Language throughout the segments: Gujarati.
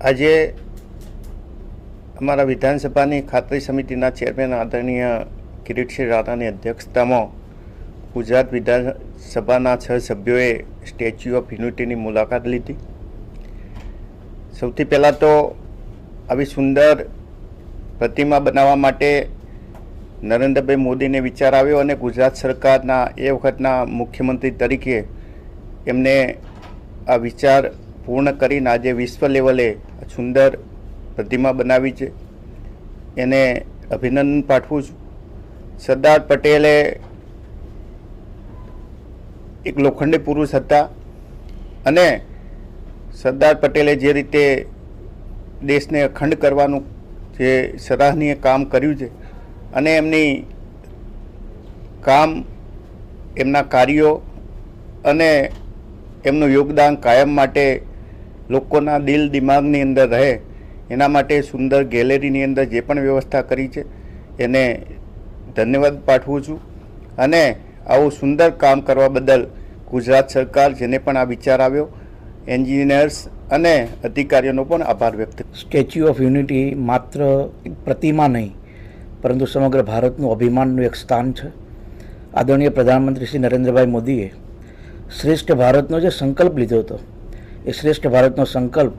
આજે અમારા વિધાનસભાની ખાતરી સમિતિના ચેરમેન આદરણીય કિરીટસિંહ રાણાની અધ્યક્ષતામાં ગુજરાત વિધાનસભાના 6 સભ્યોએ સ્ટેચ્યુ ઓફ યુનિટીની મુલાકાત લીધી। સૌથી પહેલાં તો આવી સુંદર પ્રતિમા બનાવવા માટે નરેન્દ્રભાઈ મોદીને વિચાર આવ્યો અને ગુજરાત સરકારના એ વખતના મુખ્યમંત્રી તરીકે એમને આ વિચાર પૂર્ણ કરીને આજે વિશ્વ લેવલે સુંદર પ્રતિમા બનાવી છે, એને અભિનંદન પાઠવું છું। સરદાર પટેલે એક લોખંડી પુરુષ હતા અને સરદાર પટેલે જે રીતે દેશને અખંડ કરવાનું જે સરાહનીય કામ કર્યું છે અને એમના કાર્યો અને એમનું યોગદાન કાયમ માટે લોકોના દિલ દિમાગની અંદર રહે એના માટે સુંદર ગેલેરીની અંદર જે પણ વ્યવસ્થા કરી છે એને ધન્યવાદ પાઠવું છું અને આવું સુંદર કામ કરવા બદલ ગુજરાત સરકાર જેને પણ આ વિચાર આવ્યો, એન્જિનિયર્સ અને અધિકારીઓનો પણ આભાર વ્યક્ત કરું। સ્ટેચ્યુ ઓફ યુનિટી માત્ર એક પ્રતિમા નહીં પરંતુ સમગ્ર ભારતનું અભિમાનનું એક સ્થાન છે। આદરણીય પ્રધાનમંત્રી શ્રી નરેન્દ્રભાઈ મોદીએ શ્રેષ્ઠ ભારતનો જે સંકલ્પ લીધો હતો એ શ્રેષ્ઠ ભારતનો સંકલ્પ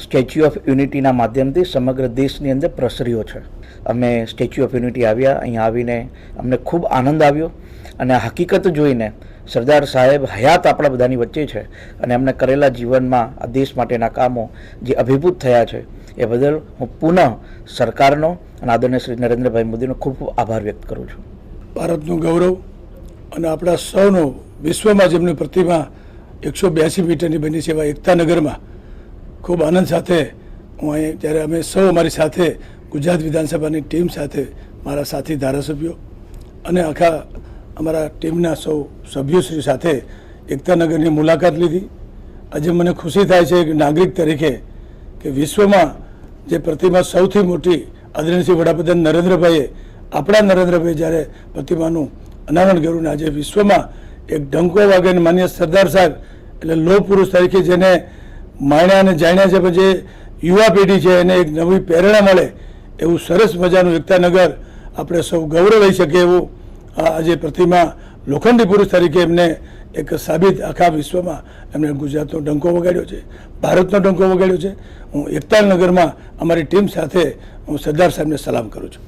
સ્ટેચ્યુ ઓફ યુનિટીના માધ્યમથી સમગ્ર દેશની અંદર પ્રસર્યો છે। અમે સ્ટેચ્યુ ઓફ યુનિટી આવ્યા, અહીંયા આવીને અમને ખૂબ આનંદ આવ્યો અને આ હકીકત જોઈને સરદાર સાહેબ હયાત આપણા બધાની વચ્ચે છે અને એમને કરેલા જીવનમાં આ દેશ માટેના કામો જે અભિભૂત થયા છે એ બદલ હું પુનઃ સરકારનો અને આદરણીય શ્રી નરેન્દ્રભાઈ મોદીનો ખૂબ ખૂબ આભાર વ્યક્ત કરું છું। ભારતનું ગૌરવ અને આપણા સૌનો વિશ્વમાં જેમની પ્રતિમા 182 મીટરની બની છે એવા એકતાનગરમાં ખૂબ આનંદ સાથે હું અહીં જ્યારે અમે સૌ અમારી સાથે ગુજરાત વિધાનસભાની ટીમ સાથે મારા સાથી ધારાસભ્યો અને આખા અમારા ટીમના સૌ સભ્યોશ્રી સાથે એકતાનગરની મુલાકાત લીધી। આજે મને ખુશી થાય છે એક નાગરિક તરીકે કે વિશ્વમાં જે પ્રતિમા સૌથી મોટી આદરણીય શ્રી વડાપ્રધાન નરેન્દ્રભાઈએ આપણા નરેન્દ્રભાઈ જ્યારે પ્રતિમાનું અનાવરણ કર્યું ને આજે વિશ્વમાં એક ડંકો વાગે માન્ય સરદાર સાહેબ એટલે લોહ પુરુષ તરીકે જેને માણ્યા અને જાણ્યા છે, પછી યુવા પેઢી છે એને એક નવી પ્રેરણા મળે એવું સરસ મજાનું એકતાનગર આપણે સૌ ગૌરવ લઈ શકીએ એવું આજે પ્રતિમા લોખંડી પુરુષ તરીકે એમને એક સાબિત આખા વિશ્વમાં એમણે ગુજરાતનો ડંકો વગાડ્યો છે, ભારતનો ડંકો વગાડ્યો છે। હું એકતાનગરમાં અમારી ટીમ સાથે હું સરદાર સાહેબને સલામ કરું છું।